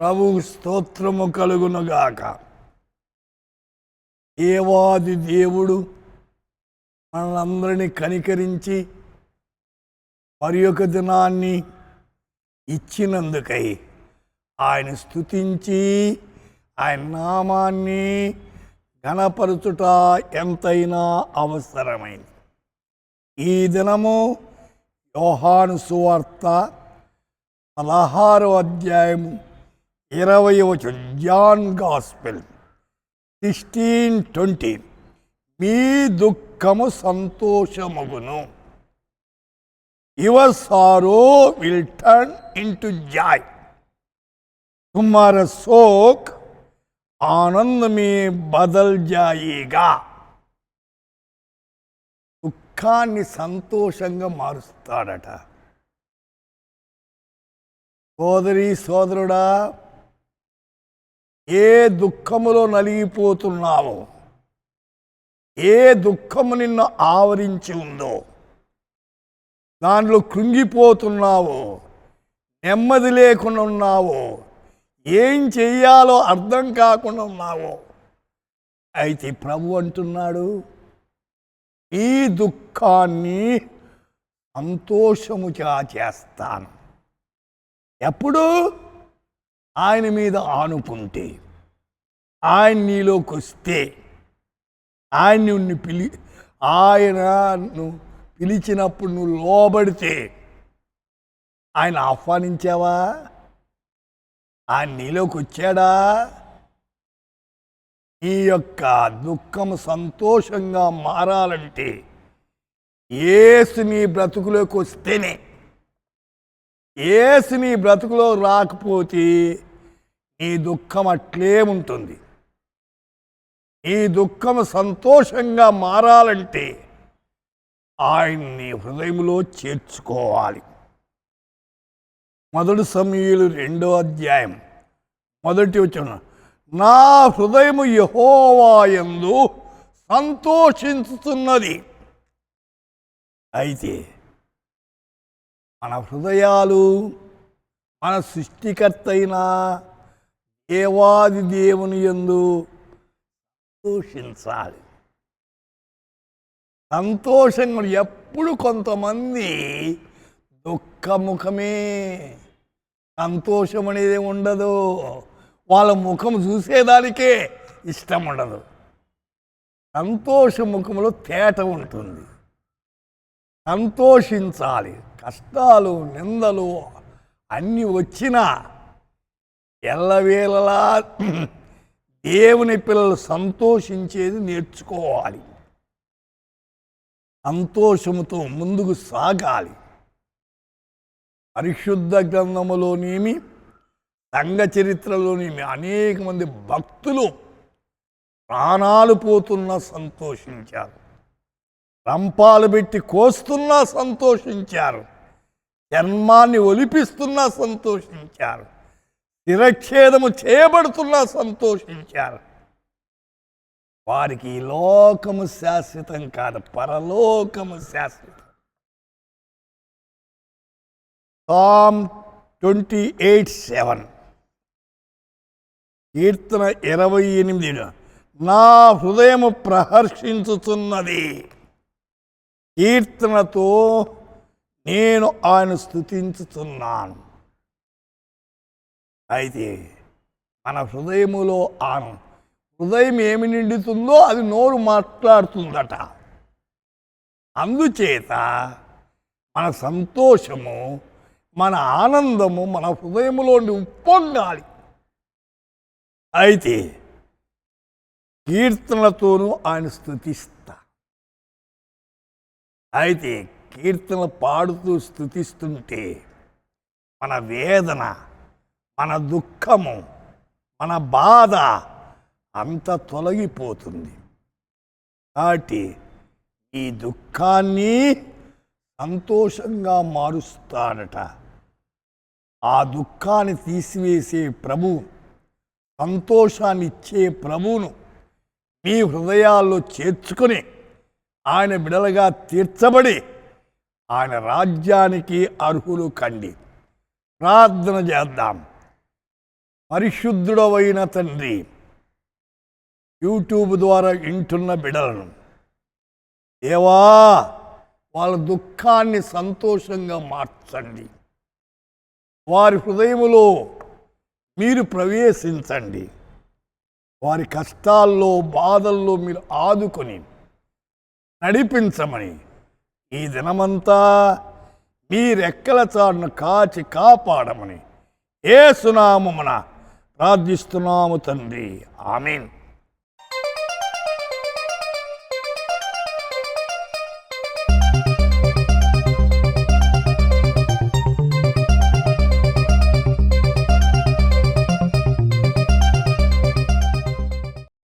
ప్రభువు స్తోత్రము కలుగునుగాక. దేవాది దేవుడు మనందరినీ కనికరించి మరి ఒక దినాన్ని ఇచ్చినందుకై ఆయన స్తుతించి ఆయన నామాన్ని ఘనపరచుట ఎంతైనా అవసరమైంది. ఈ దినము యోహాను సువార్త 16వ అధ్యాయము 20వ వచనం, జాన్ గాస్పెల్ 16:20. మీ దుఃఖము సంతోషమగును. Your sorrow will turn into joy. तुम्हारा शोक आनंद में बदल जाएगा. దుఃఖాన్ని సంతోషంగా మారుస్తాడట. సోదరి సోదరుడా, ఏ దుఃఖములో నలిగిపోతున్నావో, ఏ దుఃఖము నిన్ను ఆవరించి ఉందో, దానిలో కృంగిపోతున్నావో, నెమ్మది లేకుండా ఉన్నావో, ఏం చెయ్యాలో అర్థం కాకుండా ఉన్నావో, అయితే ప్రభు అంటున్నాడు, ఈ దుఃఖాన్ని సంతోషముగా చేస్తాను. ఎప్పుడు? ఆయన మీద ఆనుకుంటే, ఆయన నీలోకి వస్తే, ఆయన్ని ఆయనను పిలిచినప్పుడు నువ్వు లోబడితే, ఆయన ఆహ్వానించావా? ఆయన నీలోకి వచ్చాడా? ఈ యొక్క దుఃఖము సంతోషంగా మారాలంటే యేసు నీ బ్రతుకులోకి వస్తేనే. యేసు నీ బ్రతుకులో రాకపోతే నీ దుఃఖం అట్లే ఉంటుంది. ఈ దుఃఖము సంతోషంగా మారాలంటే ఆయన్ని హృదయంలో చేర్చుకోవాలి. 1 సమూయేలు 2వ అధ్యాయం 1వ వచనం, నా హృదయము యెహోవా యందు సంతోషించుతున్నది. అయితే మన హృదయాలు మన సృష్టికర్త అయిన దేవాది దేవుని యందు సంతోషించాలి. సంతోషంగా ఎప్పుడు కొంతమంది దుఃఖముఖమే, సంతోషం అనేది ఉండదు. వాళ్ళ ముఖం చూసేదానికే ఇష్టం ఉండదు. సంతోష ముఖంలో తేట ఉంటుంది. సంతోషించాలి. కష్టాలు నిందలు అన్నీ వచ్చినా ఎల్లవేళలా దేవుని పిల్లలు సంతోషించేది నేర్చుకోవాలి. సంతోషముతో ముందుకు సాగాలి. పరిశుద్ధ గ్రంథములోనేమి సంఘ చరిత్రలోనేమి అనేక మంది భక్తులు ప్రాణాలు పోతున్నా సంతోషించారు, రంపాలు పెట్టి కోస్తున్నా సంతోషించారు, చర్మాన్ని ఒలిపిస్తున్నా సంతోషించారు, శిరఛేదము చేయబడుతున్నా సంతోషించారు. వారికి లోకము శాశ్వతం కాదు, పరలోకము శాశ్వతం. Psalm 28:7, కీర్తన 28, నా హృదయము ప్రహర్షించుతున్నది. కీర్తనతో నేను ఆయన స్తుతించుతున్నాను. అయితే మన హృదయములో హృదయం ఏమి నిండుతుందో అది నోరు మాట్లాడుతుందట. అందుచేత మన సంతోషము, మన ఆనందము మన హృదయములోని ఉప్పొంగాలి. అయితే కీర్తనలతోనూ ఆయన స్తుతిస్తా. అయితే కీర్తనలు పాడుతూ స్తుతిస్తుంటే మన వేదన, మన దుఃఖము, మన బాధ అంత తొలగిపోతుంది. కాబట్టి ఈ దుఃఖాన్ని సంతోషంగా మారుస్తాడట. ఆ దుఃఖాన్ని తీసివేసే ప్రభువు, సంతోషాన్ని ఇచ్చే ప్రభువును మీ హృదయాల్లో చేర్చుకొని ఆయన బిడలుగా తీర్చబడి ఆయన రాజ్యానికి అర్హులు కండి. ప్రార్థన చేద్దాం. పరిశుద్ధుడవైన తండ్రి, యూట్యూబ్ ద్వారా వింటున్న బిడ్డలను దేవా వాళ్ళ దుఃఖాన్ని సంతోషంగా మార్చండి. వారి హృదయములో మీరు ప్రవేశించండి. వారి కష్టాల్లో బాధల్లో మీరు ఆదుకొని నడిపించమని ఈ దినమంతా మీ రెక్కల చాటును కాచి కాపాడమని యేసు నామమున ప్రార్థిస్తున్నాము తండ్రి. ఆమేన్.